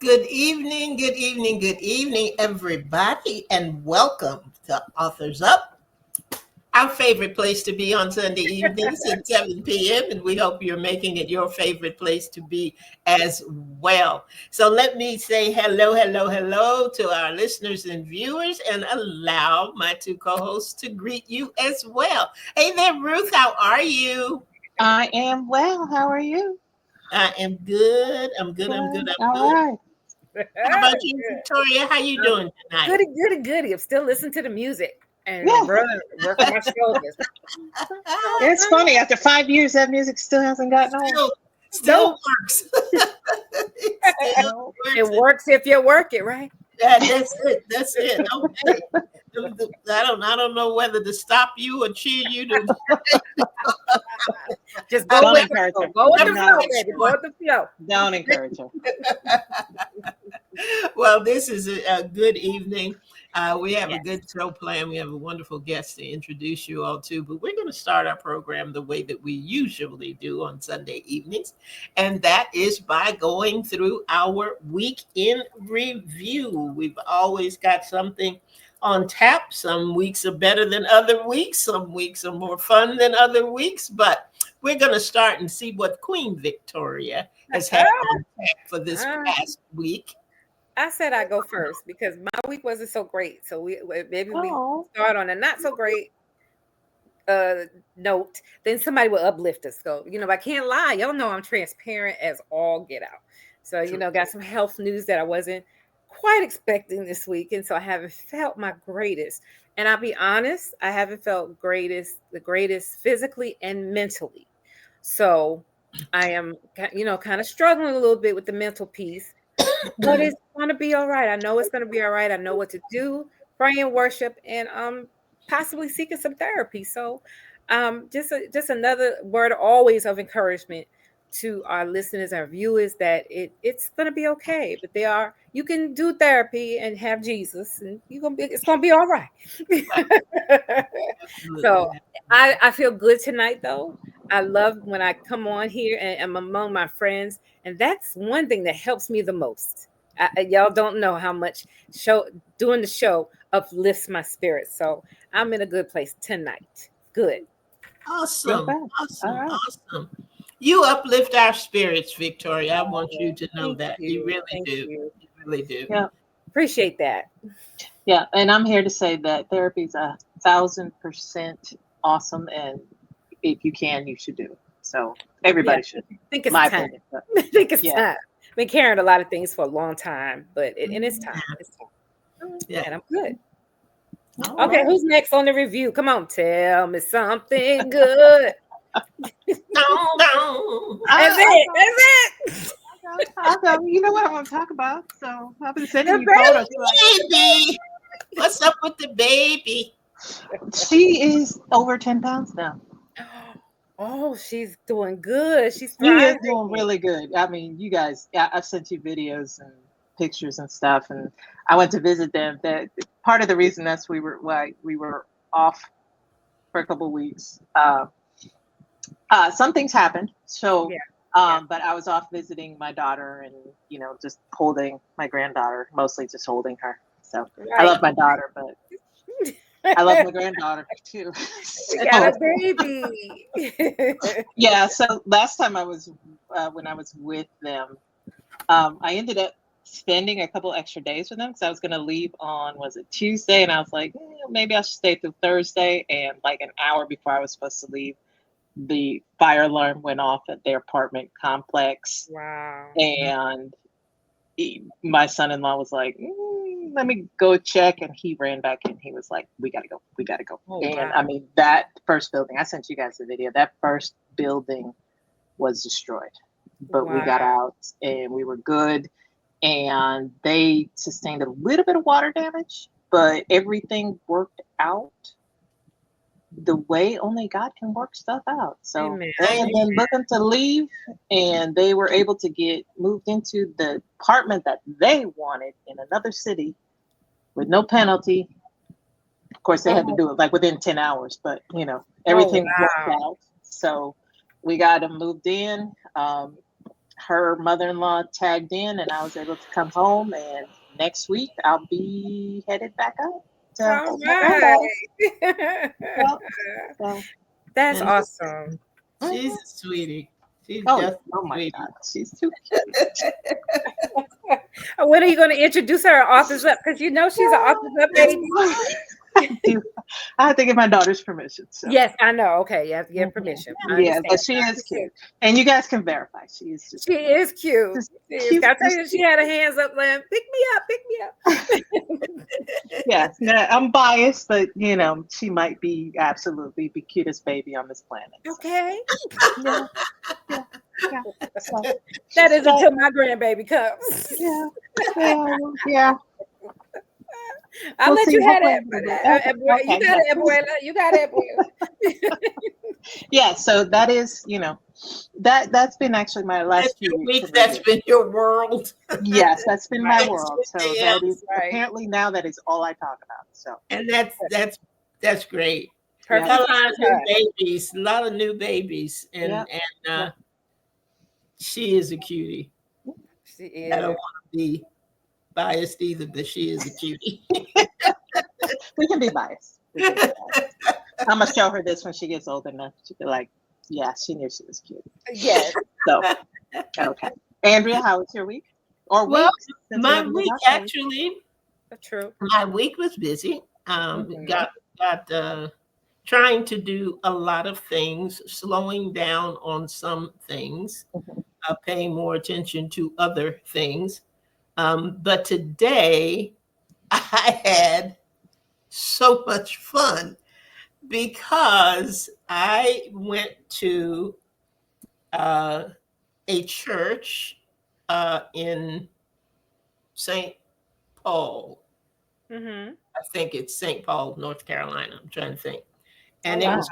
Good evening, good evening, everybody, and welcome to Authors Up, our favorite place to be on Sunday evenings at 7 p.m., and we hope you're making it your favorite place to be as well. So let me say hello, hello, hello to our listeners and viewers, and allow my two co-hosts to greet you as well. Hey there, Ruth, how are you? I am well. How are you? I am good. I'm good. I'm good. Good. I'm All good. right. How about you, Victoria? How you doing tonight? Goody, goody, goody. I'm still listening to the music and Yeah. working my shoulders. It's funny. After 5 years, that music still hasn't gotten old. Still works. It still No. It works. works if you work it, right? That's it. That's it. Okay. I don't know whether to stop you or cheer you to. Just I go Don't with like the encourage flow. her. Go with the I'm flow, No. quite baby. Go sure. with the flow. Don't encourage her. Well, this is a good evening. We have a Yes. good show planned. We have a wonderful guest to introduce you all to, but we're going to start our program the way that we usually do on Sunday evenings, and that is by going through our week in review. We've always got something on tap. Some weeks are better than other weeks, some weeks are more fun than other weeks, but we're going to start and see what Queen Victoria has had on tap for this Uh, past week. I said I go first because my week wasn't so great. So maybe we Oh. start on a not so great uh note. Then somebody will uplift us. So I can't lie. Y'all know I'm transparent as all get out. So True. got some health news that I wasn't quite expecting this week, and so I haven't felt my greatest. And I'll be honest, I haven't felt the greatest physically and mentally. So I am, kind of struggling a little bit with the mental piece, but it's going to be all right. I know it's going to be all right. I know what to do, pray and worship, and possibly seeking some therapy. So just another word always of encouragement to our listeners, our viewers, that it's going to be okay. But you can do therapy and have Jesus, and it's going to be all right. Absolutely. So I feel good tonight, though. I love when I come on here and I'm among my friends, and that's one thing that helps me the most. Y'all don't know how much doing the show uplifts my spirit. So I'm in a good place tonight. Good. Real Awesome. fast. All Awesome. right. Awesome. You uplift our spirits, Victoria. I want you Oh, to know thank that. You you. really Thank do. you. You really do. Yeah. Appreciate that. Yeah. And I'm here to say that therapy is 1,000% awesome. And if you can, you should do it. So Yeah, everybody should. I think it's My time. opinion. But I think it's yeah. time. I've been carrying a lot of things for a long time, but and it's time. It's time. Yeah. And I'm good. All Okay, right. who's next on the review? Come on, tell me something good. Dong, dong. That's I it. go. That's it. I go. You know what I want to talk about. So I've been sending The you photos. Like, baby. Baby. What's up with the baby? she is over 10 pounds now. Oh, she's doing good. She's She is thriving. doing really good. I mean, you guys, I've sent you videos and pictures and stuff, and I went to visit them. That part of the reason that's why we were off for a couple of weeks. Some things happened, so Yeah, yeah. but I was off visiting my daughter and just holding my granddaughter, mostly just holding her. So I Right. love my daughter, but I love my granddaughter too. We got a So baby. yeah. So last time I was when I was with them. I ended up spending a couple extra days with them because I was going to leave on, was it Tuesday? And I was like, maybe I should stay through Thursday. And like an hour before I was supposed to leave, the fire alarm went off at their apartment complex. Wow. And my son-in-law was like, let me go check. And he ran back in. He was like, we got to go. We got to go. Oh, And wow. I mean, that first building, I sent you guys the video, that first building was destroyed. But we got Wow. out and we were good. And they sustained a little bit of water damage, but everything worked out the way only God can work stuff out. So Amen. they had Amen. been looking to leave, and they were able to get moved into the apartment that they wanted in another city with no penalty. Of course, they had to Oh, do it like within 10 hours, but oh, everything worked wow. out. So we got them moved in. her mother-in-law tagged in, and I was able to come home. And next week I'll be headed back up to All my granddaughter. right. Yep. So, That's And awesome. she's a sweetie. She's oh, just a oh my sweetie. God, she's too cute. When are you going to introduce her authors up? Because you know she's an authors up baby. I have to get my daughter's permission. So. Yes, I know. Okay, you have to get permission. I Yeah, understand. but she is cute, and you guys can verify she is just. She is cute. Just She is. cute, Can I tell just you, she had her hands up, like, pick me up, pick me up. Yes, no, I'm biased, but she might be absolutely the cutest baby on this planet. So. Okay. Yeah, yeah, yeah. So, That is until my grandbaby comes. yeah. I'll let you have that. Okay, You got it, abuela. You got it, abuela. Yeah, so that is, that's been actually my last few weeks. That's been your world. Yes, that's been my Right. world. So Yeah. that is Right. apparently now that is all I talk about. So And that's great. Perfect. Got a lot of new babies, and she is a cutie. She is. I don't want to be biased either, but she is a cutie. we can be biased. I'm gonna show her this when she gets old enough. She'll be like, yeah, she knew she was cute. Yes. So okay. Andrea, how was your week? Or Well, week? my week actually. True. My week was busy. Got trying to do a lot of things, slowing down on some things, paying more attention to other things. But today I had so much fun because I went to a church in St. Paul. Mm-hmm. I think it's St. Paul, North Carolina. I'm trying to think. And Oh, wow. it was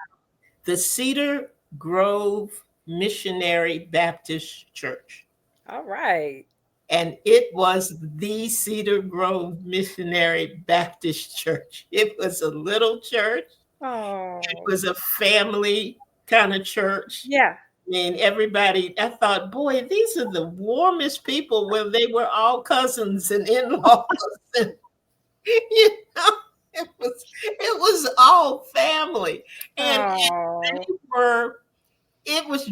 the Cedar Grove Missionary Baptist Church. All right. And it was the Cedar Grove Missionary Baptist Church. It was a little church. Oh. It was a family kind of church. Yeah. I mean, everybody, I thought, boy, these are the warmest people when they were all cousins and in-laws. And, it was all family. And it was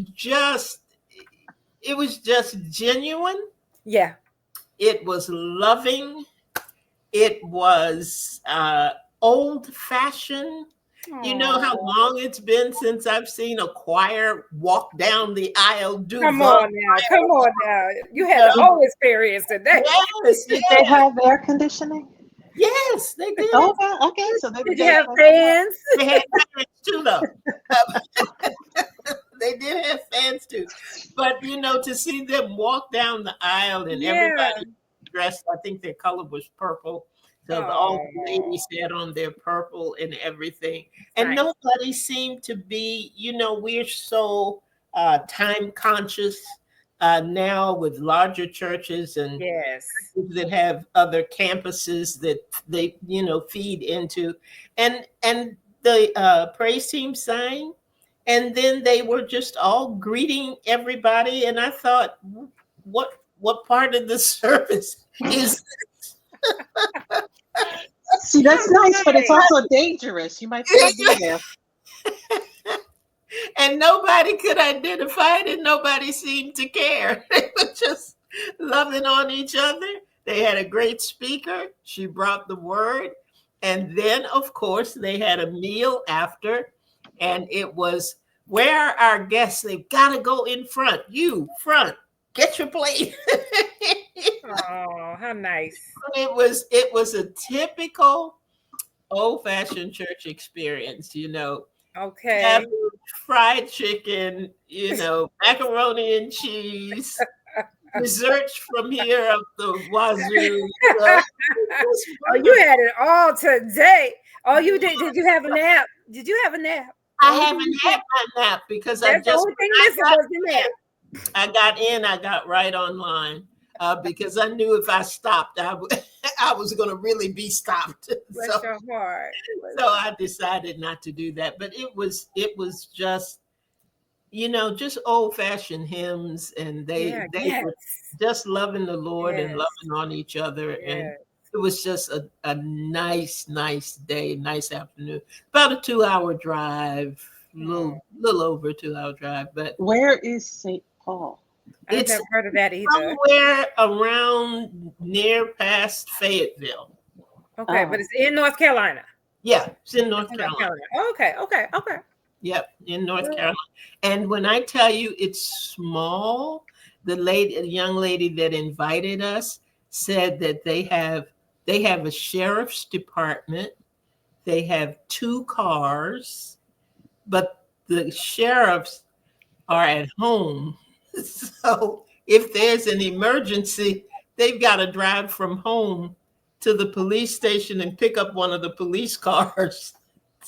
just genuine. Yeah. It was loving. It was old-fashioned. You know how long it's been since I've seen a choir walk down the aisle. Come on now. You had the whole experience today. Yes, Did they have air conditioning? Yes, they did. Okay. So did you have fans? They had fans too, though. They did have fans too. But to see them walk down the aisle and everybody dressed, I think their color was purple. So all the ladies had on their purple and everything. And nobody seemed to be, we're so time conscious now with larger churches and that have other campuses that they, feed into. And the praise team sang. And then they were just all greeting everybody. And I thought, what part of the service is this? See, that's nice, but it's also dangerous. You might still be there. And nobody could identify it, and nobody seemed to care. They were just loving on each other. They had a great speaker. She brought the word. And then, of course, they had a meal after. And it was, where are our guests? They've got to go in front. You, front. Get your plate. Oh, how nice. It was a typical old-fashioned church experience, Okay. Having fried chicken, macaroni and cheese, desserts from here up the wazoo. Oh, you had it all today. Oh, you did. Did you have a nap? Did you have a nap? I haven't had my nap because that's the only thing missing was the nap. I got right online because I knew if I stopped, I was going to really be stopped. Bless your heart. So I decided not to do that. But it was just just old fashioned hymns, and Yeah, they yes, were just loving the Lord and yes, loving on each other, and yes. it was just a nice day, nice afternoon. About a 2 hour drive, Oh, little over a 2 hour drive, but Where is St. Paul? I've it's never heard of that either. somewhere around near past Fayetteville. Okay, but Oh, it's in North Carolina. Yeah, it's in It's North in North Carolina. Carolina. Okay, okay, okay. Yep, in North Good. Carolina. And when I tell you it's small, the young lady that invited us said that they have a sheriff's department, they have 2 cars, but the sheriffs are at home. So if there's an emergency, they've got to drive from home to the police station and pick up one of the police cars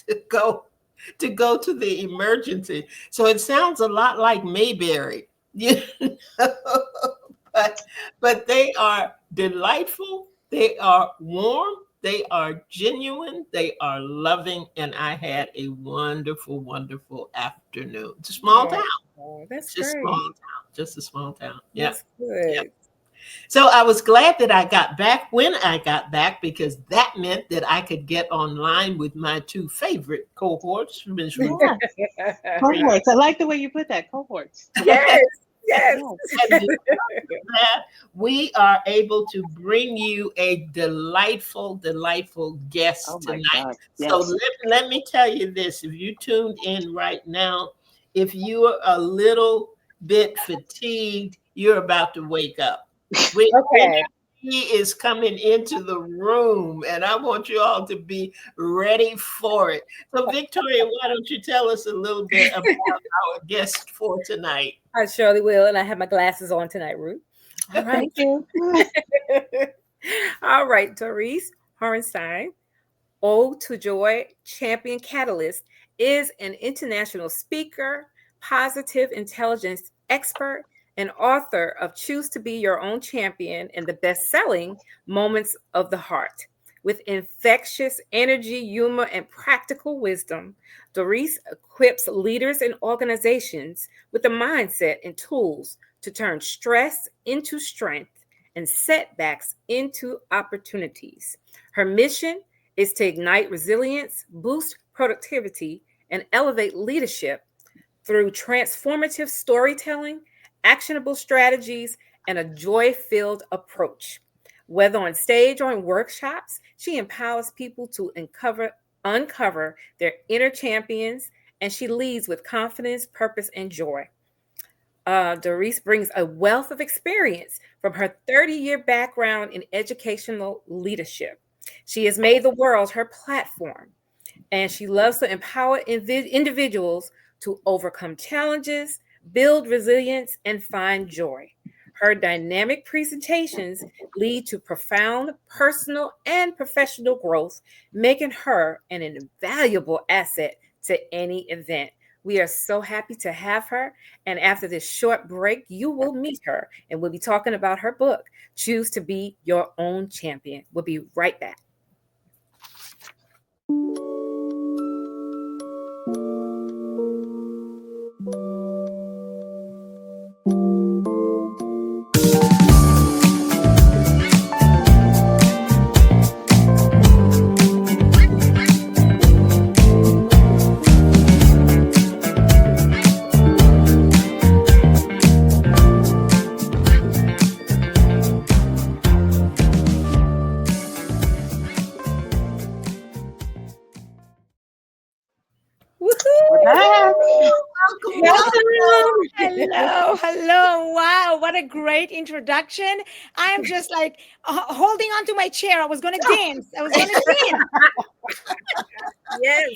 to go to the emergency. So it sounds a lot like Mayberry, you know? but they are delightful. They are warm. They are genuine. They are loving, and I had a wonderful, wonderful afternoon. It's a small town. Oh, that's It's just a small great. town. Just a small town. Yeah. That's Yeah. good. So I was glad that I got back when I got back, because that meant that I could get online with my 2 favorite cohorts, Ms. Ruth. yeah. Cohorts. I like the way you put that. Cohorts. Yes, yes. Yes. And because of that, we are able to bring you a delightful, delightful Oh guest my tonight. God. So Yes. let me tell you this. If you tuned in right now, if you are a little bit fatigued, you're about to wake up. When Okay. he is coming into the room, and I want you all to be ready for it. So, Victoria, why don't you tell us a little bit about our guest for tonight? I surely will. And I have my glasses on tonight, Ruth. All right. Thank you. All right, Dorice Horenstein, Ode to Joy Champion Catalyst, is an international speaker, positive intelligence expert, and author of Choose to Be Your Own Champion and the best-selling Moments of the Heart. With infectious energy, humor, and practical wisdom, Dorice equips leaders and organizations with the mindset and tools to turn stress into strength and setbacks into opportunities. Her mission is to ignite resilience, boost productivity, and elevate leadership through transformative storytelling, actionable strategies, and a joy filled approach. Whether on stage or in workshops, she empowers people to uncover their inner champions, and she leads with confidence, purpose, and joy. Dorice brings a wealth of experience from her 30-year background in educational leadership. She has made the world her platform, and she loves to empower individuals to overcome challenges, build resilience, and find joy. Her dynamic presentations lead to profound personal and professional growth, making her an invaluable asset to any event. We are so happy to have her. And after this short break, you will meet her and we'll be talking about her book, Choose to Be Your Own Champion. We'll be right back. We're back. Welcome, Welcome. Hello, hello. Wow, what a great introduction. I am just like holding on to my chair. I was going to dance. I was going to dance. Yes.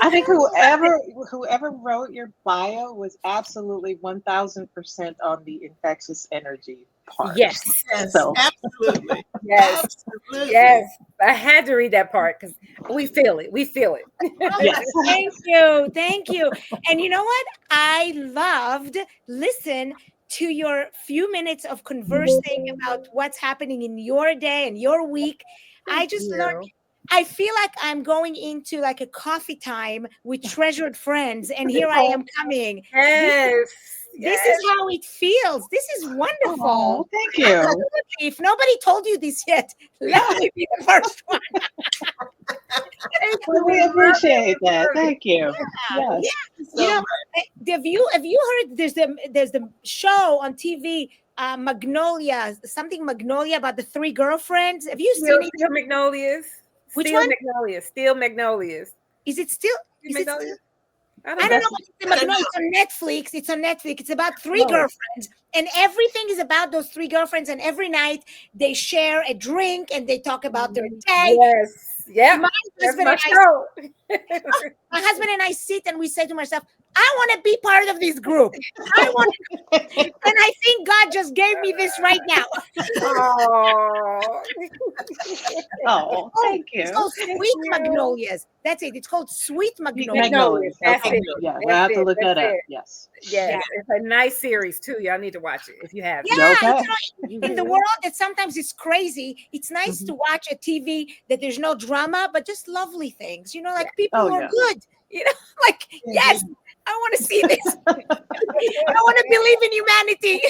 I think whoever wrote your bio was absolutely 1000% on the infectious energy part. Yes. Yes, So absolutely. Yes. Absolutely. Yes. I had to read that part because we feel it. We feel it. yes. Thank you. Thank you. And you know what? I loved listen to your few minutes of conversing about what's happening in your day and your week. I Thank just learned you. I feel like I'm going into like a coffee time with treasured friends, and here I am coming. Yes. This is how it feels. This is wonderful. Oh, thank you. Absolutely. If nobody told you this yet, let me be the first one. Well, we appreciate that. Thank you. Yeah. Yes. So You know, much. have you heard there's the show on TV, Magnolia, something Magnolia about the three girlfriends? Have you Steel, seen it? steel magnolias. Which Steel one? magnolias. Steel magnolias. Is it still? Steel Is it still? magnolias? I I don't don't know. know what it's I don't Magnolia. know. It's on Netflix. It's on Netflix. It's about three Oh. girlfriends, and everything is about those three girlfriends. And every night they share a drink and they talk about their day. Yes. Yep. My That's husband my and I show. my husband and I sit and we say to myself, I want to be part of this group. I want and I think God just gave me this right now. Oh. Oh, thank It's you. called Thank Sweet you. Magnolias. That's it. It's called Sweet Magnolias. Magnolias. That's Okay. it. Yeah, we'll That's have to it. look That's that up. it. Yes. Yes, Yeah. it's a nice series too. Y'all need to watch it if you haven't. Yeah, Okay. in the world that sometimes is crazy, it's nice to watch a TV that there's no drama, but just lovely things. You know, like people Oh, who are yeah. good. You know, like yes, I want to see this. I want to believe in humanity.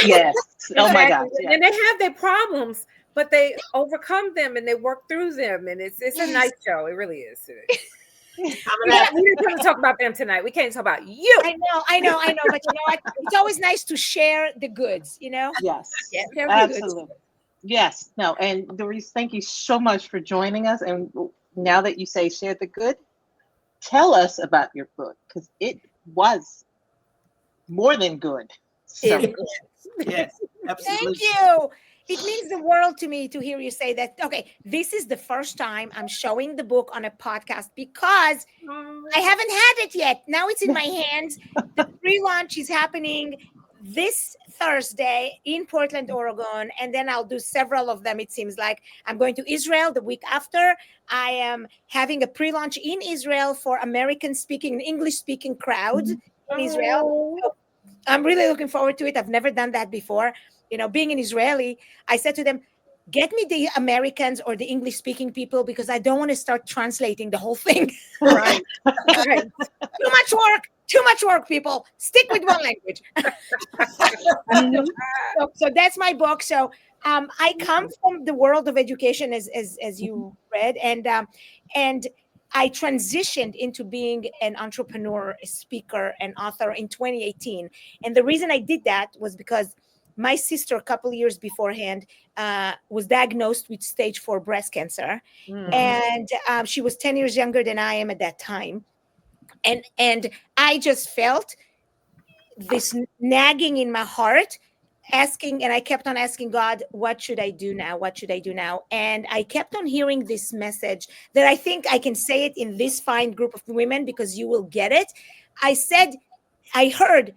Yes. Oh my gosh. Exactly. Yeah. And they have their problems, but they overcome them and they work through them. And it's a Yes. nice show. It really is. I'm We gonna have didn't come to talk about them tonight. We came to talk about you. I know, but you know what? It's always nice to share the goods. You know, Yes. Yeah. share the goods. Absolutely. Yes. No. And Dorice, thank you so much for joining us. And now that you say share the good, tell us about your book because it was more than good. So It- yes, absolutely. Thank you. It means the world to me to hear you say that. Okay, this is the first time I'm showing the book on a podcast because I haven't had it yet. Now it's in my hands. The pre-launch is happening this Thursday in Portland, Oregon, and then I'll do several of them. It seems like I'm going to Israel the week after. I am having a pre-launch in Israel for American-speaking, English-speaking crowds in Israel. So I'm really looking forward to it. I've never done that before. You know, being an Israeli, I said to them, get me the Americans or the English speaking people because I don't want to start translating the whole thing. Right. Right. Too much work, people. Stick with one language. So that's my book. So I come from the world of education, as you read, and I transitioned into being an entrepreneur, a speaker, and author in 2018. And the reason I did that was because my sister, a couple of years beforehand, was diagnosed with stage 4 breast cancer, and she was 10 years younger than I am at that time. And I just felt this nagging in my heart, asking, and I kept on asking God, what should I do now? What should I do now? And I kept on hearing this message that I think I can say it in this fine group of women because you will get it. I said, I heard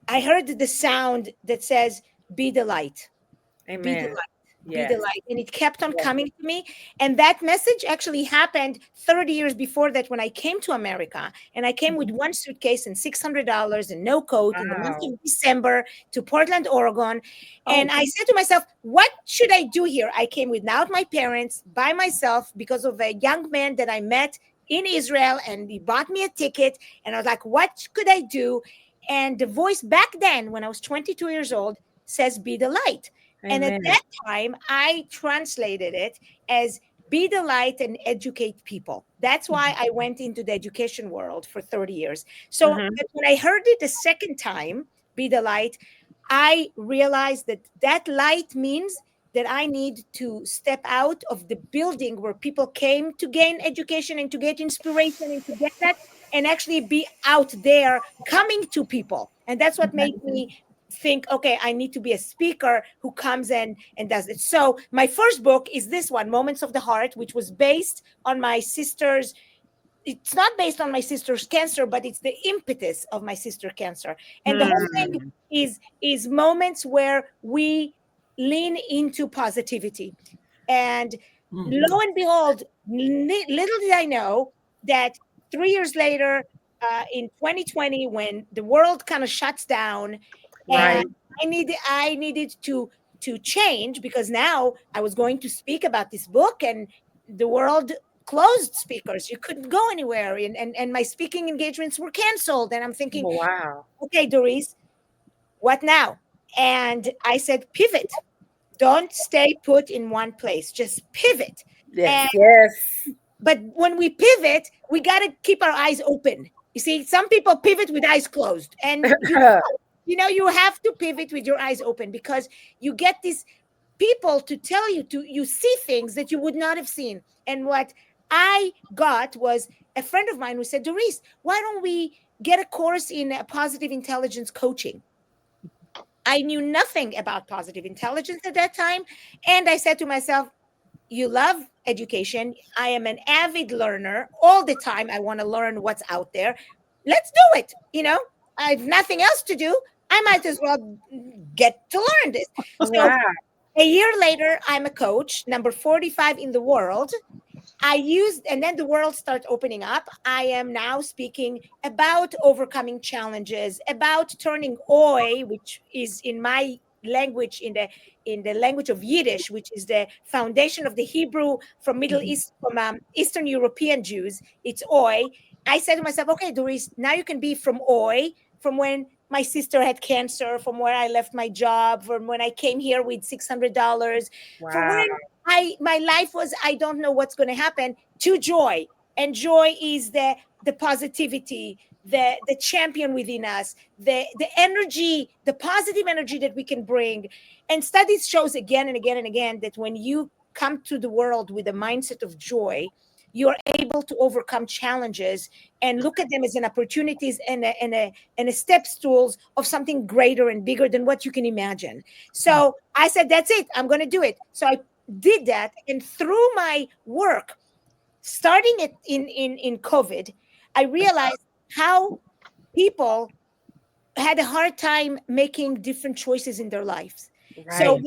the sound that says, be the light. Be the Amen. light. Be Yes. the light. And it kept on coming to me. And that message actually happened 30 years before that when I came to America. And I came with one suitcase and $600 and no coat in the month Wow. of December to Portland, Oregon. And I said to myself, what should I do here? I came without my parents, by myself, because of a young man that I met in Israel. And he bought me a ticket. And I was like, what could I do? And the voice back then, when I was 22 years old, says, be the light. And at Amen. that time, I translated it as be the light and educate people. That's why I went into the education world for 30 years. So but when I heard it the second time, be the light, I realized that light means that I need to step out of the building where people came to gain education and to get inspiration and to get that, and actually be out there coming to people. And that's what made me think, okay, I need to be a speaker who comes in and does it. So my first book is this one, Moments of the Heart, which was based on my sister's. It's not based on my sister's cancer, but it's the impetus of my sister's cancer. And the whole thing is moments where we lean into positivity. And lo and behold, little did I know that 3 years later, in 2020, when the world kind of shuts down, Right. and I needed to change because now I was going to speak about this book, and the world closed speakers. You couldn't go anywhere, and my speaking engagements were canceled. And I'm thinking, Wow. okay, Dorice, what now? And I said, pivot. Don't stay put in one place. Just pivot. Yes. And Yes. but when we pivot, we got to keep our eyes open. You see, some people pivot with eyes closed, and you have to pivot with your eyes open, because you get these people to tell you to you see things that you would not have seen. And what I got was a friend of mine who said, Dorice, why don't we get a course in positive intelligence coaching? I knew nothing about positive intelligence at that time. And I said to myself, you love education. I am an avid learner all the time. I want to learn what's out there. Let's do it. I have nothing else to do. I might as well get to learn this. So Wow. a year later, I'm a coach, number 45 in the world. And then the world starts opening up. I am now speaking about overcoming challenges, about turning oi, which is in my language, in the language of Yiddish, which is the foundation of the Hebrew from Middle East, from Eastern European Jews. It's oi. I said to myself, okay, Dorice, now you can be from oi, from when my sister had cancer, from where I left my job, from when I came here with $600, from Wow. when my life was, I don't know what's going to happen, to joy. And joy is the positivity, the champion within us, the energy, the positive energy that we can bring. And studies shows again and again and again that when you come to the world with a mindset of joy, you are able to overcome challenges and look at them as an opportunities and a step stools of something greater and bigger than what you can imagine. So I said, that's it. I'm going to do it. So I did that. And through my work, starting it in COVID, I realized how people had a hard time making different choices in their lives. Right. So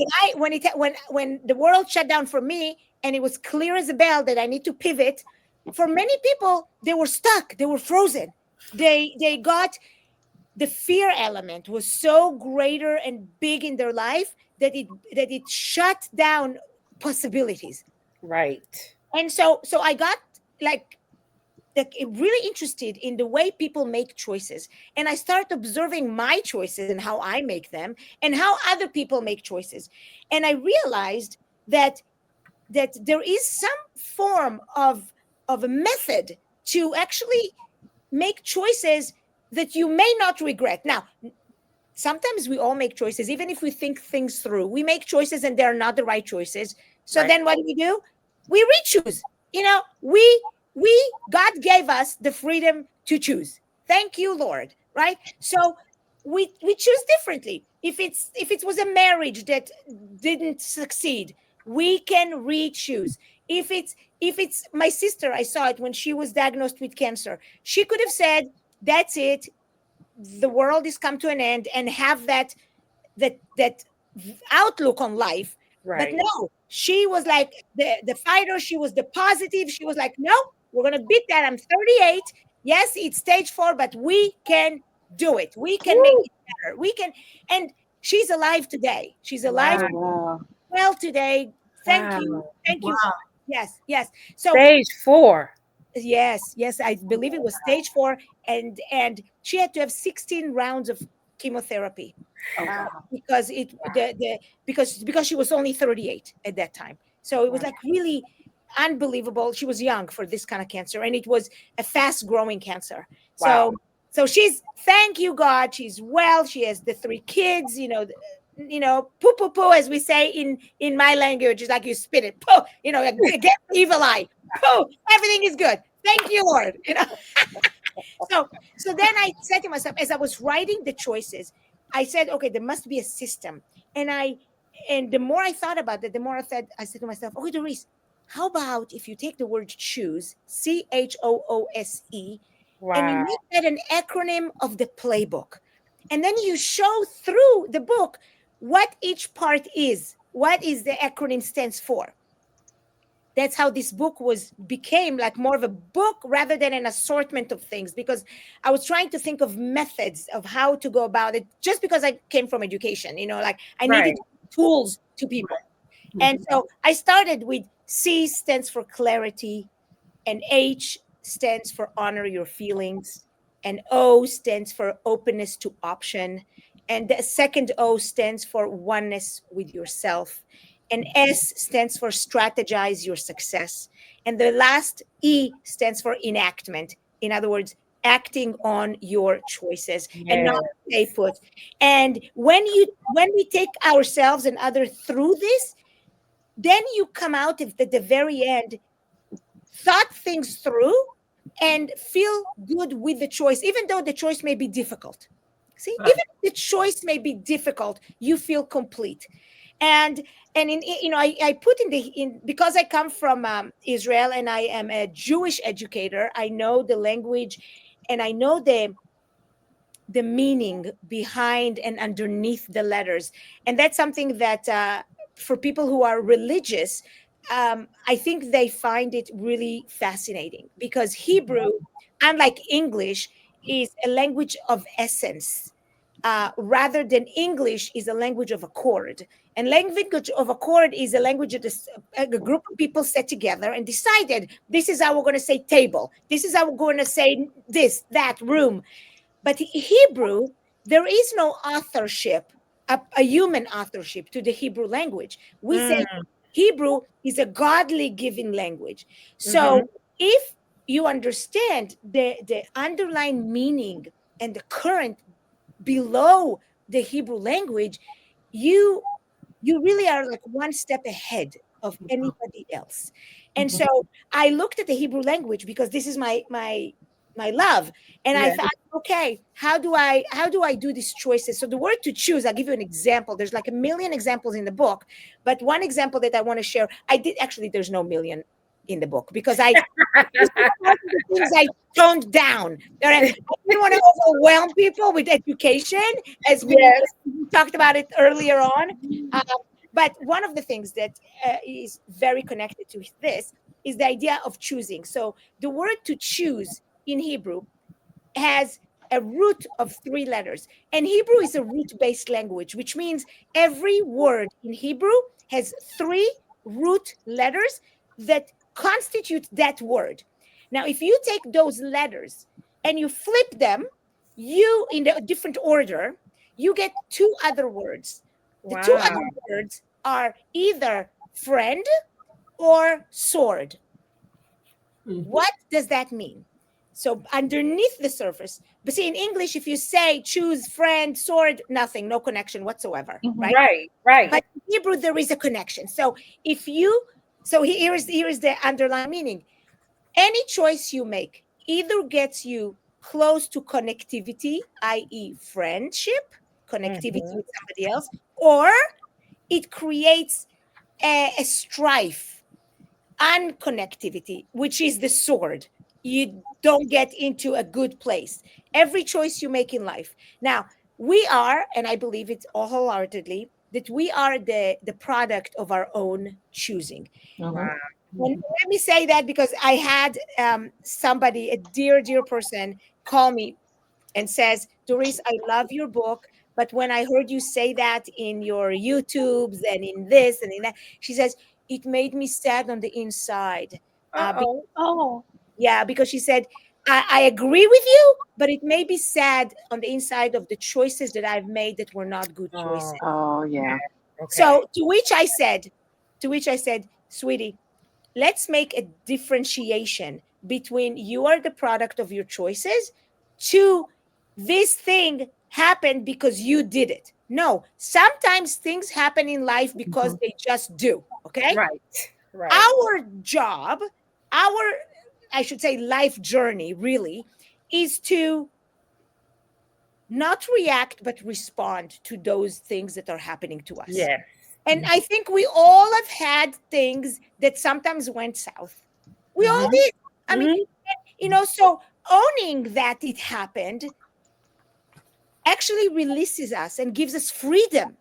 when the world shut down for me, and it was clear as a bell that I need to pivot, for many people, they were stuck, they were frozen. They got, the fear element was so greater and big in their life that it shut down possibilities. Right. And so I got like really interested in the way people make choices, and I start observing my choices and how I make them and how other people make choices. And I realized that there is some form of a method to actually make choices that you may not regret. Now, sometimes we all make choices, even if we think things through. We make choices and they're not the right choices. So Right. then what do? We re-choose. God gave us the freedom to choose. Thank you, Lord. Right? So we choose differently. If it was a marriage that didn't succeed, we can re-choose. If it's my sister, I saw it when she was diagnosed with cancer. She could have said, that's it, the world is come to an end, and have that outlook on life. But Right. no, she was like the fighter. She was the positive. She was like, no, we're gonna beat that. I'm 38. Yes, it's stage 4, but we can do it. We can make it better. We can. And she's alive today. She's alive Wow. well today. Thank you. Wow. Thank you. Wow. Yes. So Stage 4. yes, I believe it was stage 4, and she had to have 16 rounds of chemotherapy. Wow. Because because she was only 38 at that time. So it was like really unbelievable. She was young for this kind of cancer, and it was a fast growing cancer. Wow. So she's, thank you God, she's well. She has the 3 kids, poo poo poo, as we say in my language. It's like you spit it, poo, like, get the evil eye, poo, everything is good. Thank you, Lord. So then I said to myself, as I was writing the choices, I said, okay, there must be a system. And the more I thought about it, the more I said to myself, okay, Dorice, how about if you take the word choose, CHOOSE, and you Wow. make that an acronym of the playbook. And then you show through the book what each part is, what is the acronym stands for. That's how this book became like more of a book rather than an assortment of things, because I was trying to think of methods of how to go about it, just because I came from education, like I needed tools to people. And so I started with C stands for clarity, and H stands for honor your feelings, and O stands for openness to option, and the second O stands for oneness with yourself, and S stands for strategize your success, and the last E stands for enactment. In other words, acting on your choices and Yeah. not stay put. And when we take ourselves and others through this, then you come out at the very end, thought things through, and feel good with the choice, even though the choice may be difficult. See, Right. even if the choice may be difficult, you feel complete. And in I put in the in because I come from Israel and I am a Jewish educator. I know the language, and I know the meaning behind and underneath the letters, and that's something that for people who are religious, I think they find it really fascinating, because Hebrew, unlike English, is a language of essence, rather than English is a language of accord. And language of accord is a language that a group of people sat together and decided, this is how we're going to say table, this is how we're going to say this, that, room. But Hebrew, there is no authorship, a human authorship to the Hebrew language. We say Mm. Hebrew is a godly giving language. Mhm. So if you understand the underlying meaning and the current below the Hebrew language, you you really are like one step ahead of anybody else. And Mhm. so I looked at the Hebrew language because this is my love, and I Yeah. thought, okay, how do I do these choices? So the word to choose, I'll give you an example. There's like a million examples in the book, but one example that I want to share, I did actually, there's no million in the book, because this is one of the things I toned down. All right? I didn't want to overwhelm people with education, as Yes. we talked about it earlier on. Uh, but one of the things that is very connected to this is the idea of choosing. So the word to choose in Hebrew has a root of three letters. And Hebrew is a root based language, which means every word in Hebrew has three root letters that constitute that word. Now, if you take those letters and you flip them, you in a different order, you get two other words. The two Wow. other words are either friend or sword. Mhm. What does that mean? So underneath the surface, but see, in English, if you say choose friend, sword, nothing, no connection whatsoever, Mhm. right? Right. Right. But in Hebrew, there is a connection. So if you, so here's the underlying meaning. Any choice you make either gets you close to connectivity, i.e., friendship, connectivity Mhm. with somebody else, or it creates a strife, unconnectivity, which is the sword. You don't get into a good place. Every choice you make in life. Now, we are, and I believe it wholeheartedly, that we are the product of our own choosing. Mhm. Wow. And let me say that because I had somebody, a dear person, call me and says, Dorice, I love your book, but when I heard you say that in your YouTubes and in this and in that, she says, it made me sad on the inside. Uh-oh. Oh. Yeah, because she said, I agree with you, but it may be sad on the inside of the choices that I've made that were not good choices. Oh, Oh yeah. okay. So to which I said, sweetie, let's make a differentiation between you are the product of your choices to this thing happened because you did it. No, sometimes things happen in life because Mhm. they just do. Okay. Right. Right. Our job, our, I should say, life journey really is to not react, but respond to those things that are happening to us. Yes. And I think we all have had things that sometimes went south. We all Mhm. did. I mean, Mhm. so owning that it happened actually releases us and gives us freedom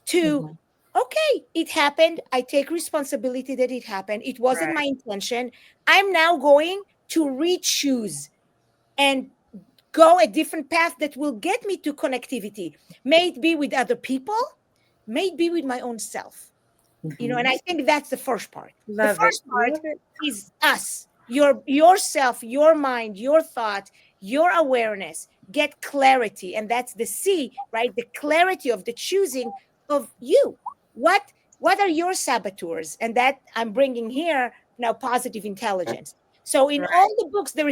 to, Mhm. okay, it happened. I take responsibility that it happened. It wasn't Right. my intention. I'm now going to re-choose and go a different path that will get me to connectivity, may it be with other people, may it be with my own self. And I think that's the first part. The Love it. first part Love it. is us, yourself, your mind, your thought, your awareness. Get clarity, and that's the C, right? The clarity of the choosing of you. What are your saboteurs? And that I'm bringing here now, positive intelligence. So in Right. all the books, there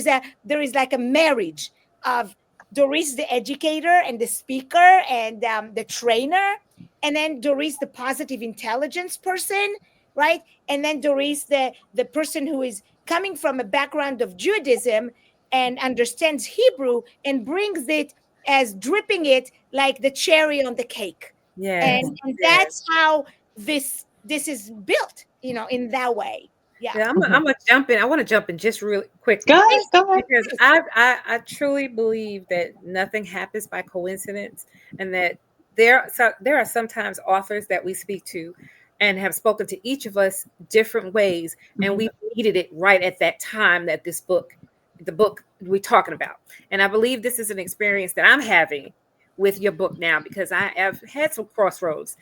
is like a marriage of Dorice, the educator and the speaker and the trainer, and then Dorice, the positive intelligence person, right? And then Dorice, the person who is coming from a background of Judaism and understands Hebrew and brings it as dripping it like the cherry on the cake. Yes. And Yes. that's how this is built, in that way. Yeah. Yeah, I'm gonna jump in. I want to jump in just really quickly Go ahead, Please, go ahead. because please. I truly believe that nothing happens by coincidence, and that there are sometimes authors that we speak to and have spoken to each of us different ways, and we needed it right at that time that the book we're talking about. And I believe this is an experience that I'm having with your book now, because I have had some crossroads,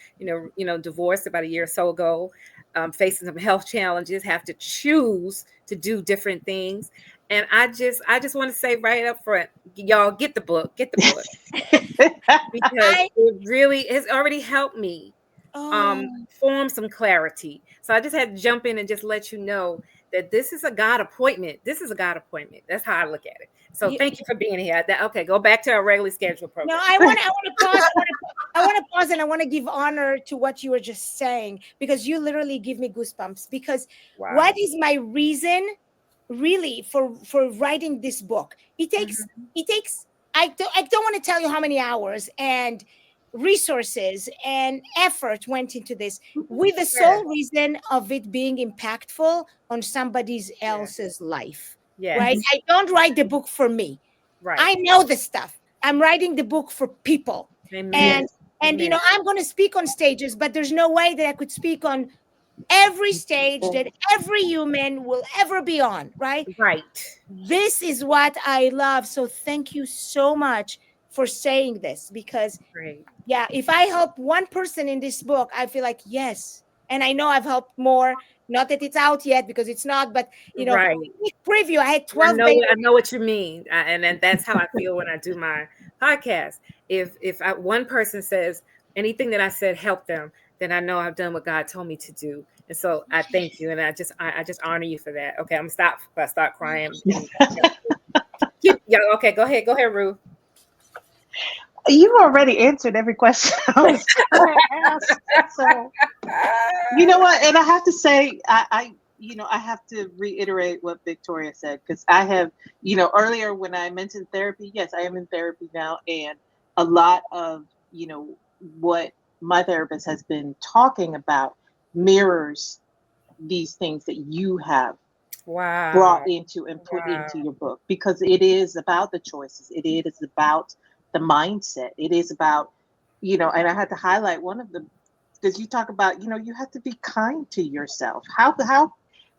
divorced about a year or so ago, facing some health challenges, have to choose to do different things. And I just want to say right up front, y'all get the book, because I it really has already helped me oh form some clarity. So I just had to jump in and just let you know that this is a God appointment. This is a God appointment. That's how I look at it. So you, thank you for being here. Okay, go back to our regularly scheduled no, program. I want to pause. I want to pause, and I want to give honor to what you were just saying, because you literally give me goosebumps. Because Wow. what is my reason, really, for writing this book? It takes. I don't want to tell you how many hours and resources and effort went into this, with the Yes. sole reason of it being impactful on somebody Yes. else's life. Right? Yes. I don't write the book for me. Right. I know the stuff. I'm writing the book for people. Amen. And Amen. I'm going to speak on stages, but there's no way that I could speak on every stage that every human will ever be on, right? Right. This is what I love. So thank you so much for saying this, because Great. yeah, if I help one person in this book, I feel like yes. And I know I've helped more. Not that it's out yet, because it's not, but Right. preview. I had I 12 know beta. I know what you mean. And that's how I feel when I do my podcast. If one person says anything that I said helped them, then I know I've done what God told me to do. And so I thank you, and I just honor you for that. Okay, I'm gonna stop. I start crying. Yeah. Okay, go ahead. Go ahead, Rue. You already answered every question I was going to ask. So, you know what? And I have to say, I have to reiterate what Victoria said, because I have, earlier when I mentioned therapy, yes, I am in therapy now. And a lot of, what my therapist has been talking about mirrors these things that you have Wow. brought into and put Wow. into your book, because it is about the choices. It is about the mindset. It is about, and I had to highlight one of the, because you talk about, you have to be kind to yourself. How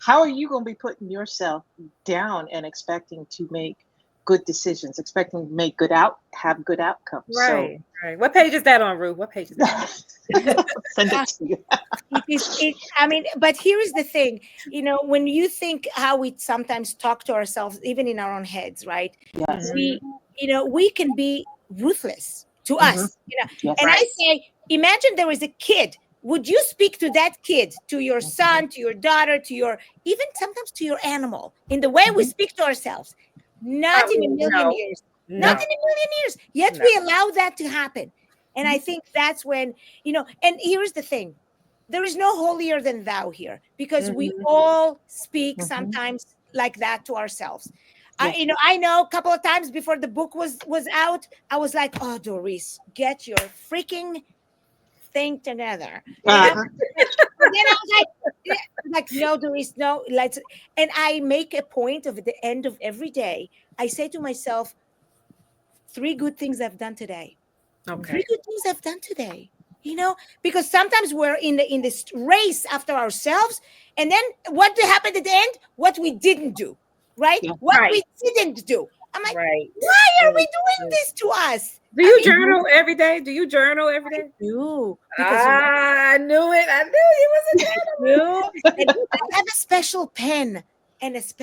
are you going to be putting yourself down and expecting to make good decisions, expecting to make have good outcomes? So Right. Right. What page is that on, Rue? What page is that? send it to you. I mean, but here is the thing, when you think how we sometimes talk to ourselves, even in our own heads, right? Yes. We, we can be ruthless to Mm-hmm. us, Yes. and I Right. say, imagine there is a kid. Would you speak to that kid, to your son, to your daughter, to your, even sometimes to your animal, in the way we speak to ourselves? Not in a Probably million no. years. Not No. in a million years. Yet No. we allow that to happen. And I think that's when, and here's the thing, there is no holier than thou here, because we Mhm. all speak Mm-hmm. sometimes like that to ourselves. Yes. I know a couple of times before the book was out, I was like, oh, Dorice, get your freaking thing together. Uh-huh. And then I was like, no, Dorice, no, let's. And I make a point of, at the end of every day, I say to myself, 3 good things I've done today. Okay. 3 good things I've done today. Because sometimes we're in this race after ourselves, and then what happened at the end? What we didn't do, right? Yeah. What Right. we didn't do. I'm like, Right. why are we Right. doing Right. this to us? Do you journal every day? Do you journal every day? do because I knew it. I knew he was a no, and I have a special pen and it's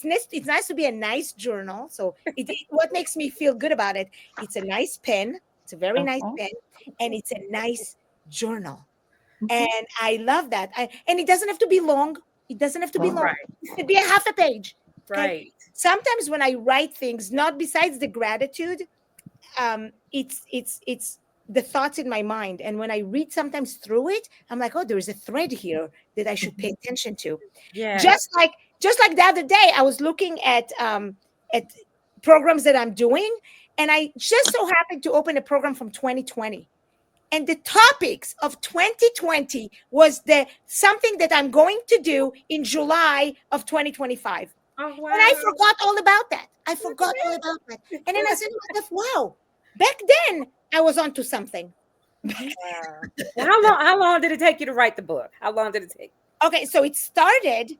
nice to be a nice journal. So what makes me feel good about it? It's a nice pen. It's a very nice Uh-huh. pen, and it's a nice journal. Mhm. And I love that. And it doesn't have to be long. It doesn't have to be Right. long. Right, It could be a half a page. Okay. right. Sometimes when I write things, not besides the gratitude, it's the thoughts in my mind, and when I read sometimes through it, I'm like, oh, there's a thread here that I should pay attention to. Yeah. Just like the other day, I was looking at programs that I'm doing, and I just so happened to open a program from 2020, and the topics of 2020 was the something that I'm going to do in July of 2025. Oh wow. And I forgot all about that. I forgot all about that. And then I said to myself, wow, back then I was onto something. Wow. Well, how long did it take you to write the book? How long did it take? Okay, so it started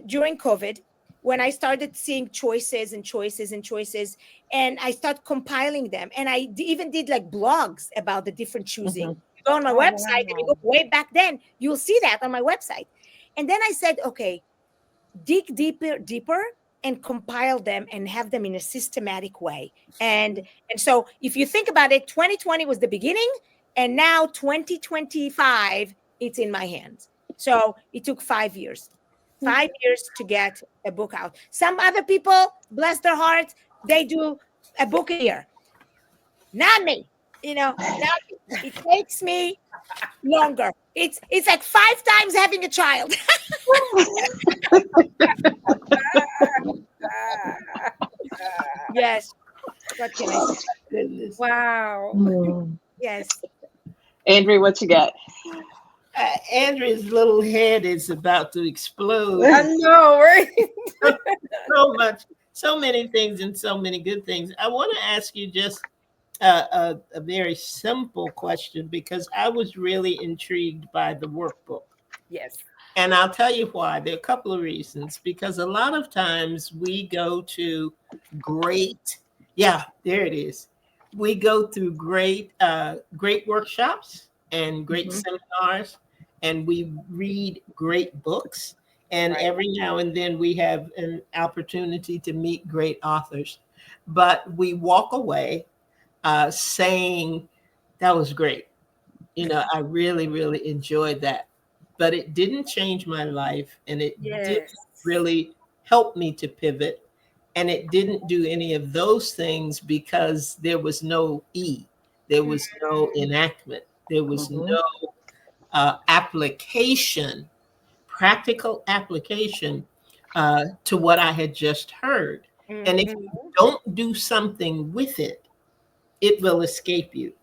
during COVID when I started seeing choices and choices and choices, and I started compiling them. And I even did like blogs about the different choosing. Mhm. You go on my Oh website and you wow. go way back then, you'll see that on my website. And then I said, okay, dig deeper and compile them and have them in a systematic way. And so if you think about it, 2020 was the beginning, and now 2025 it's in my hands. So it took 5 years. 5 years to get a book out. Some other people, bless their hearts, they do a book a year. Not me. Not me. It takes me longer. It's like 5 times having a child. Yes. What can I say? Goodness. Wow. Mm. Yes. Andrea, what you got? Andrew's little head is about to explode. I know, right? So much, so many things, and so many good things. I want to ask you just a very simple question because I was really intrigued by the workbook. Yes. And I'll tell you why. There are a couple of reasons. Because a lot of times we go to great, yeah, there it is. We go through great workshops and great Mhm. seminars, and we read great books. And Right. every now and then we have an opportunity to meet great authors. But we walk away saying, that was great. I really, really enjoyed that. But it didn't change my life, and it didn't Yes. really help me to pivot. And it didn't do any of those things because there was no there was no enactment, there was Mhm. no application, practical application to what I had just heard. And if you Mhm. don't do something with it, it will escape you.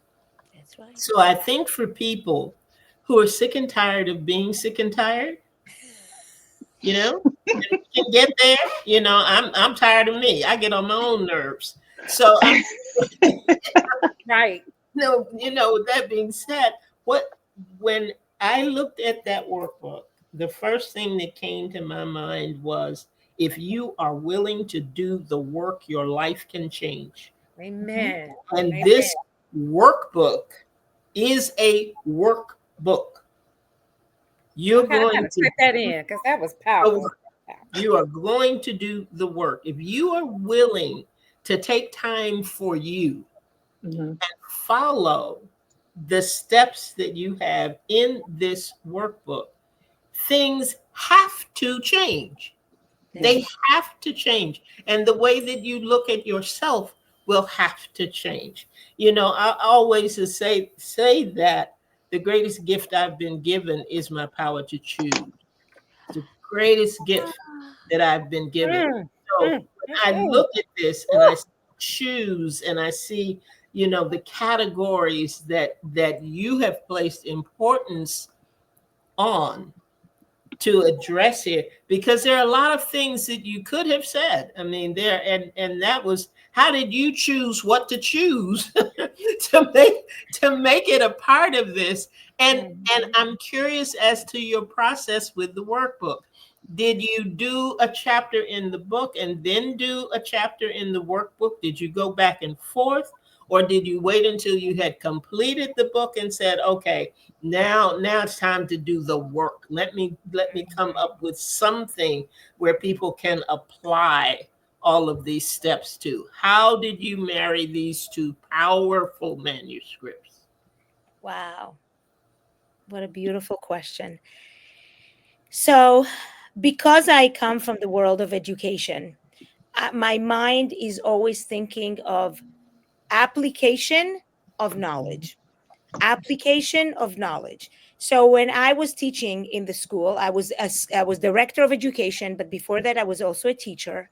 That's right. So I think for people who are sick and tired of being sick and tired, you know, can get there. I'm tired of me. I get on my own nerves. So I'm Right. no, with that being said, when I looked at that workbook, the first thing that came to my mind was if you are willing to do the work, your life can change. Mhm. Amen. And Amen. this workbook is a workbook. You're Okay, I going gotta to check that in because that was powerful. you are going to do the work. If you are willing to take time for you, Mhm. follow the steps that you have in this workbook, things have to change. They Yes. have to change. And the way that you look at yourself will have to change. I always say that the greatest gift I've been given is my power to choose. The greatest gift that I've been given. Mm, So mm, when mm, I mm. look at this and I choose and I see, the categories that you have placed importance on to address here, because there are a lot of things that you could have said. I mean, and that was, how did you choose what to choose to make it a part of this? And Mhm. I'm curious as to your process with the workbook. Did you do a chapter in the book and then do a chapter in the workbook? Did you go back and forth? or did you wait until you had completed the book and said, okay, now it's time to do the work. Let me come up with something where people can apply all of these steps to. How did you marry these two powerful manuscripts? Wow. What a beautiful question. So, because I come from the world of education, my mind is always thinking of application of knowledge. Application of knowledge. So when I was teaching in the school, I was director of education, but before that I was also a teacher.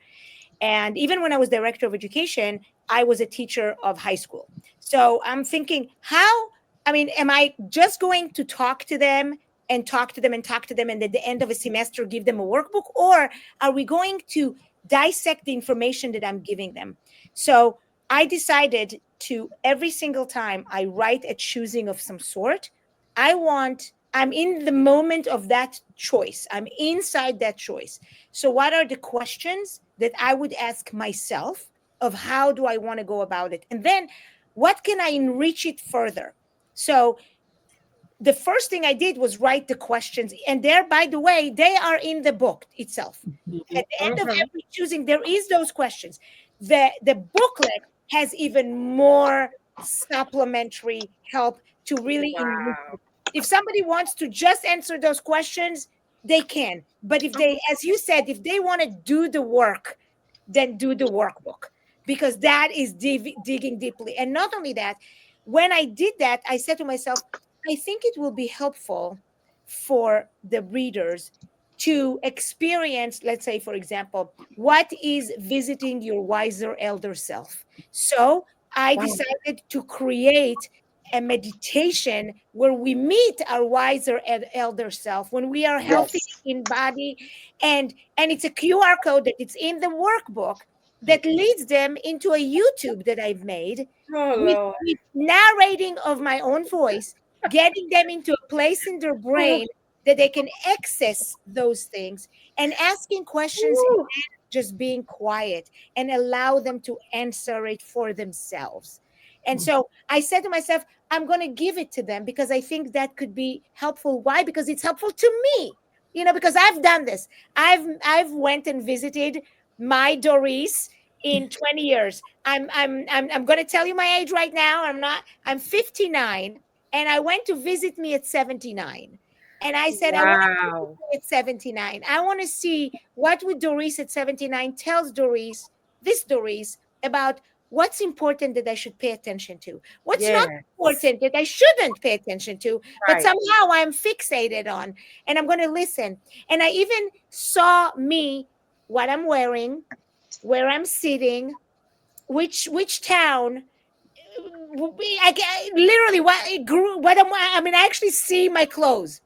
And even when I was director of education, I was a teacher of high school. So I'm thinking, I mean, am I just going to talk to them and talk to them and talk to them and at the end of a semester give them a workbook? Or are we going to dissect the information that I'm giving them? So I decided to every single time I write a choosing of some sort, I'm in the moment of that choice. I'm inside that choice. So, what are the questions that I would ask myself of how do I want to go about it? And then what can I enrich it further? So, the first thing I did was write the questions. And there, by the way, they are in the book itself. At the end of Mhm. every choosing, there is those questions. The booklet has even more supplementary help to really enrich Wow. it. If somebody wants to just answer those questions, they can. But if they, as you said, if they want to do the work, then do the workbook because that is digging deeply. And not only that, when I did that, I said to myself, I think it will be helpful for the readers to experience, let's say, for example, what is visiting your wiser elder self. So I Wow. decided to create a meditation where we meet our wiser elder self when we are healthy Yes. in body, and it's a QR code that it's in the workbook that leads them into a YouTube that I've made Oh with, Lord. with narrating of my own voice, getting them into a place in their brain that they can access those things and asking questions and Woo. then just being quiet and allow them to answer it for themselves. And so I said to myself, I'm going to give it to them because I think that could be helpful. Why? Because it's helpful to me. Because I've done this. I've went and visited my Dorice in 20 years. I'm going to tell you my age right now. I'm 59 and I went to visit me at 79. And I said, I want to visit Wow. me at 79. I want to see what would Dorice at 79 tells Dorice, about what's important that I should pay attention to. What's not Yes. important that I shouldn't pay attention to, but Right. somehow I'm fixated on. And I'm going to listen. And I even saw me, what I'm wearing, where I'm sitting, which town. Literally what it grew. What am I? I mean, I actually see my clothes,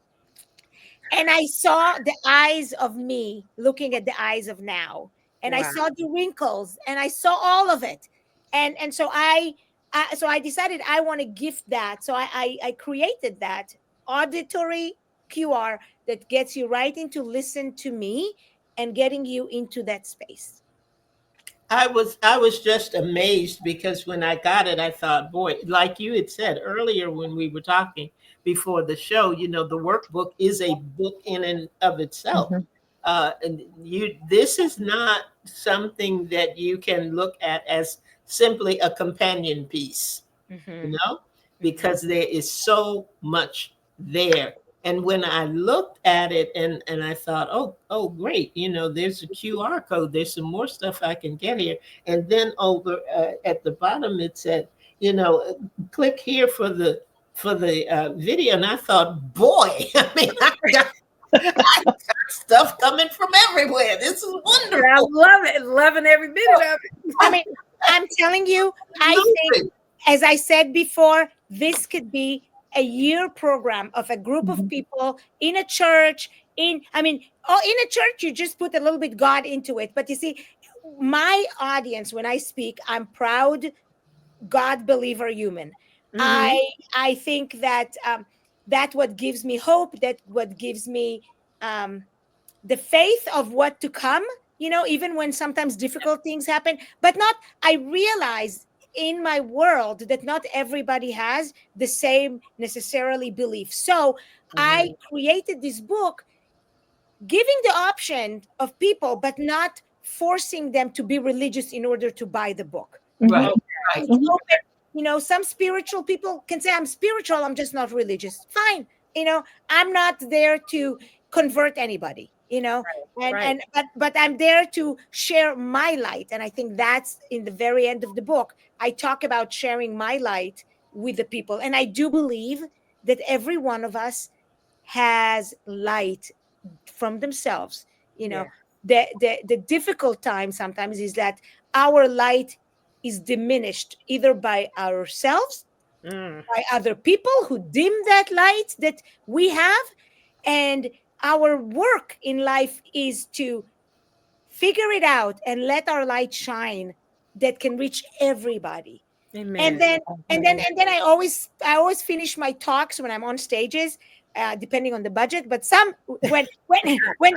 and I saw the eyes of me looking at the eyes of now, and I Wow. saw the wrinkles, and I saw all of it, and so I decided I want to gift that. So I created that auditory QR that gets you right into listen to me and getting you into that space. I was just amazed because when I got it, I thought, boy, like you had said earlier when we were talking before the show, the workbook is a book in and of itself. Mhm. And this is not something that you can look at as simply a companion piece, you Mm-hmm. know, Mm-hmm. because there is so much there. And when I looked at it and I thought, oh, great, there's a QR code. There's some more stuff I can get here. And then over at the bottom it said, click here for the video. And I thought, boy, I mean, I got stuff coming from everywhere. This is And I wonderful. love it. Loving every minute of it. I mean, I'm telling you, I think, Absolutely. as I said before, this could be a year program of a group of Mhm. people in a church. In a church, you just put a little bit God into it. But you see, my audience, when I speak, I'm proud God believer human. Mm-hmm. I think that that what gives me hope. That what gives me um, the faith of what to come. Even when sometimes difficult things happen, but not. I realize in my world that not everybody has the same necessarily belief. So I created this book giving the option of people, but not forcing them to be religious in order to buy the book. Right. It's Right. open. Some spiritual people can say, I'm spiritual, I'm just not religious. Fine. I'm not there to convert anybody, Right. but I'm there to share my light. And I think that's in the very end of the book. I talk about sharing my light with the people. And I do believe that every one of us has light from themselves. Yeah. The difficult time sometimes is that our light is diminished either by ourselves, Mm. by other people who dim that light that we have. And our work in life is to figure it out and let our light shine that can reach everybody. And Amen. then and then I always finish my talks when I'm on stages, depending on the budget. But when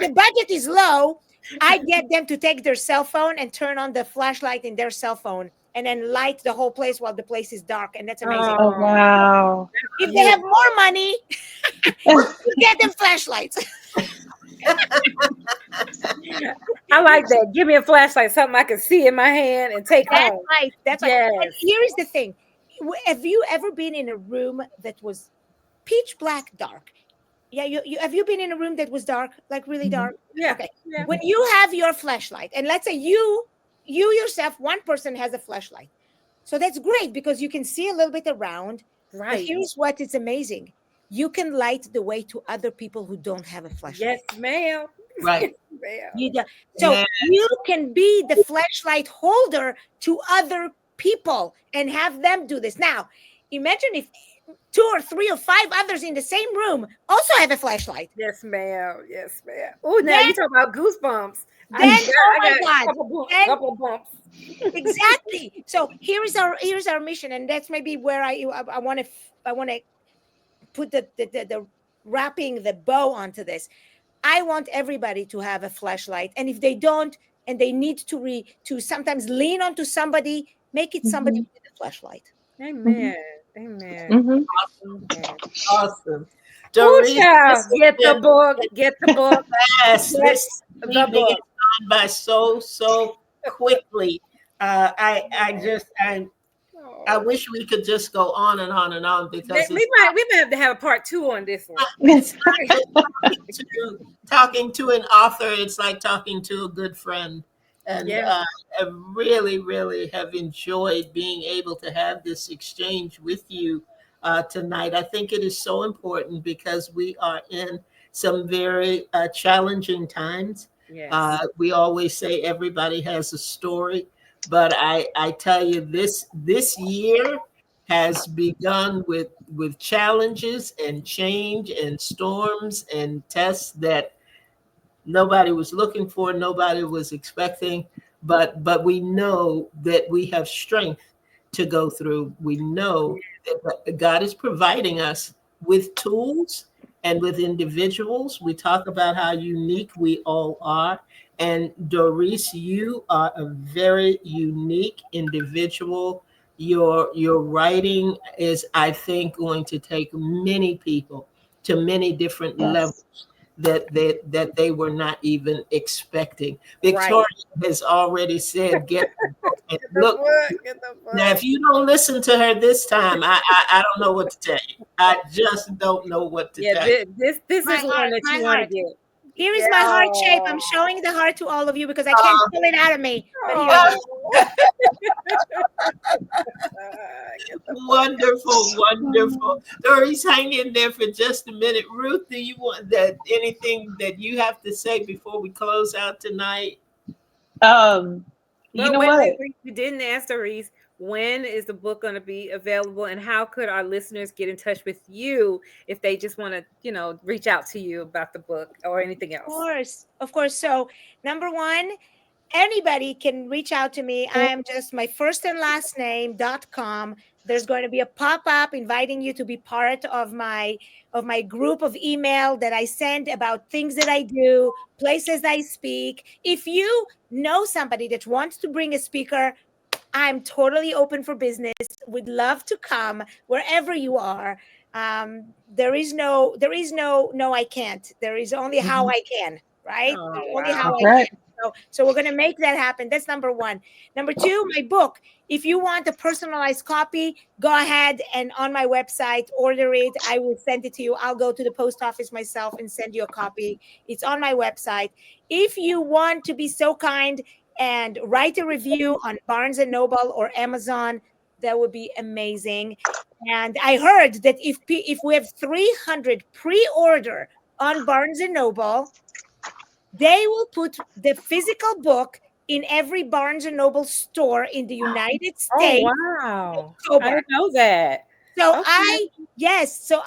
the budget is low, I get them to take their cell phone and turn on the flashlight in their cell phone and then light the whole place while the place is dark, and that's amazing. Oh, wow. If they have more money, you get them flashlights. I like that. Give me a flashlight, something I can see in my hand and take That's home. right. That's right. Yes. And here is the thing: have you ever been in a room that was pitch black dark? Yeah, you have you been in a room that was dark, like really dark? Yeah. Okay. Yeah. When you have your flashlight, and let's say you yourself, one person has a flashlight, so that's great because you can see a little bit around. But Right. here's what is amazing: you can light the way to other people who don't have a flashlight. Yes, ma'am. Right. Ma'am. So Yeah. you can be the flashlight holder to other people and have them do this. Now, imagine if 2 or 3 or 5 others in the same room also have a flashlight. Yes, ma'am. Yes, ma'am. Oh, now you talk about goosebumps. Then, oh my I got God. a couple bumps. Then- Couple bumps. Exactly. So here's our mission, and that's maybe where I want to put the wrapping the bow onto this. I want everybody to have a flashlight, and if they don't, and they need to sometimes lean onto somebody, make it somebody with a flashlight. Amen. Amen. Mhm. Amen. Awesome. Oh, Dorice, child, this has get the been book. Get the book. fast. Get This the evening has book. gone by so quickly. I Oh. wish we could just go on and on and on because We might have to have a part 2 on this one. it's talking to an author. It's like talking to a good friend, and Yeah. I really, really have enjoyed being able to have this exchange with you tonight. I think it is so important because we are in some very challenging times. Yes. We always say everybody has a story, but I tell you this year has begun with challenges and change and storms and tests that nobody was looking for, nobody was expecting, but we know that we have strength to go through. We know that God is providing us with tools and with individuals. We talk about how unique we all are. And Dorice, you are a very unique individual. Your writing is, I think, going to take many people to many different levels Yes. that they were not even expecting. Right. Victoria has already said, "Get the book." And Get the look, book. Get the book. now if you don't listen to her this time, I don't know what to tell you. I just don't know what to Yeah, tell you. this My is one heart, that my you want to heart. get. Here is my heart shape. I'm showing the heart to all of you because I can't pull it out of me. But here it is. Wonderful, wonderful. Doris, hang in there for just a minute. Ruth, do you want that anything that you have to say before we close out tonight? You But know wait, what? we didn't ask Dorice, when is the book going to be available, and how could our listeners get in touch with you if they just want to, reach out to you about the book or anything else? Of course. So, number one, anybody can reach out to me. I am just my first and last name.com. There's going to be a pop-up inviting you to be part of my group of email that I send about things that I do, places I speak. If you know somebody that wants to bring a speaker, I'm totally open for business. Would love to come wherever you are. There is no, I can't. There is only how I can, right? Oh, There's only how wow. That's I right. can. So we're gonna make that happen. That's number one. Number two, my book. If you want a personalized copy, go ahead and on my website order it. I will send it to you. I'll go to the post office myself and send you a copy. It's on my website. If you want to be so kind and write a review on Barnes and Noble or Amazon, that would be amazing. And I heard that if we have 300 pre-order on Barnes and Noble, they will put the physical book in every Barnes and Noble store in the United Oh, States wow. in I October. didn't know that. So Okay.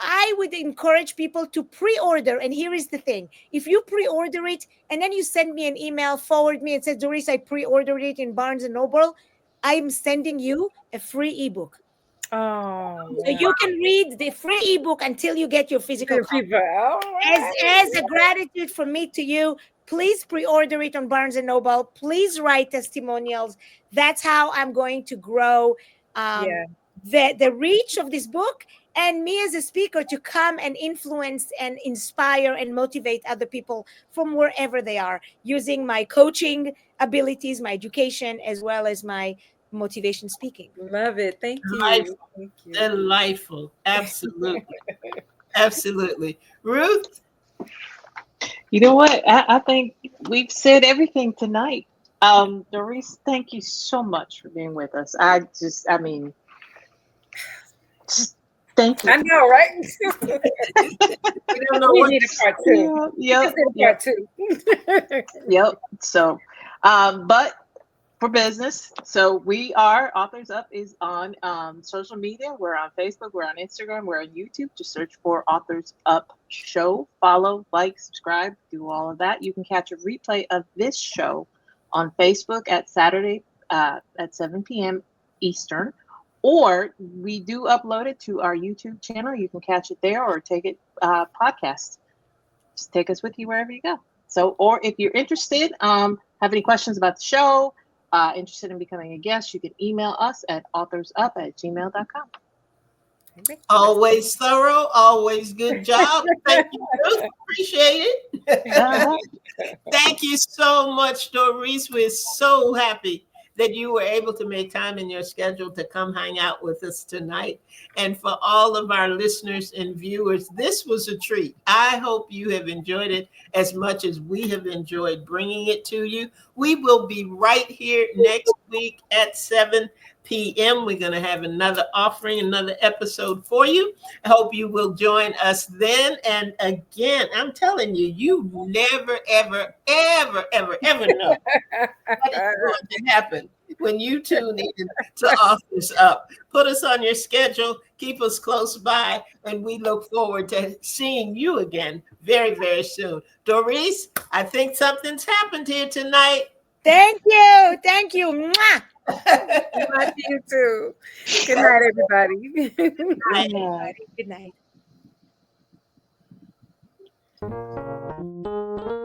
I would encourage people to pre-order. And here is the thing: if you pre-order it and then you send me an email, forward me and say, Dorice, I pre-ordered it in Barnes and Noble, I'm sending you a free ebook. Oh, So wow. you can read the free ebook until you get your physical Good copy. people. All As right. a gratitude from me to you, please pre-order it on Barnes and Noble. Please write testimonials. That's how I'm going to grow um, Yeah. the reach of this book, and me as a speaker to come and influence and inspire and motivate other people from wherever they are, using my coaching abilities, my education, as well as my motivation speaking. Love it. Thank you. Delightful. Thank you. Delightful. Absolutely. Absolutely. Ruth, You know what? I think we've said everything tonight. Dorice, thank you so much for being with us. I mean, just thank you. I know, right? we don't know We what need to a part say. two. Yeah, We yep, just did a yep, part two. yep. So, but for business, so we are Authors Up is on social media. We're on Facebook, we're on Instagram, we're on YouTube. Just search for Authors Up Show. Follow, like, subscribe, do all of that. You can catch a replay of this show on Facebook at Saturday at 7 p.m. Eastern. Or we do upload it to our YouTube channel. You can catch it there or take it podcast. Just take us with you wherever you go. So, or if you're interested, have any questions about the show, interested in becoming a guest, you can email us at authorsup@gmail.com. Always thorough, always good job. Thank you, Ruth. Appreciate it. Uh-huh. Thank you so much, Dorice. We're so happy that you were able to make time in your schedule to come hang out with us tonight. And for all of our listeners and viewers, this was a treat. I hope you have enjoyed it as much as we have enjoyed bringing it to you. We will be right here next week at 7 p.m. We're going to have another offering, another episode for you. I hope you will join us then. And again, I'm telling you, you never, ever, ever, ever, ever know what is going to happen when you tune in to Authors Up. Put us on your schedule, keep us close by, and we look forward to seeing you again very, very soon. Dorice, I think something's happened here tonight. Thank you. Thank you. Mwah! Love you too. Good night, everybody. Good Good night, night. everybody. Good night.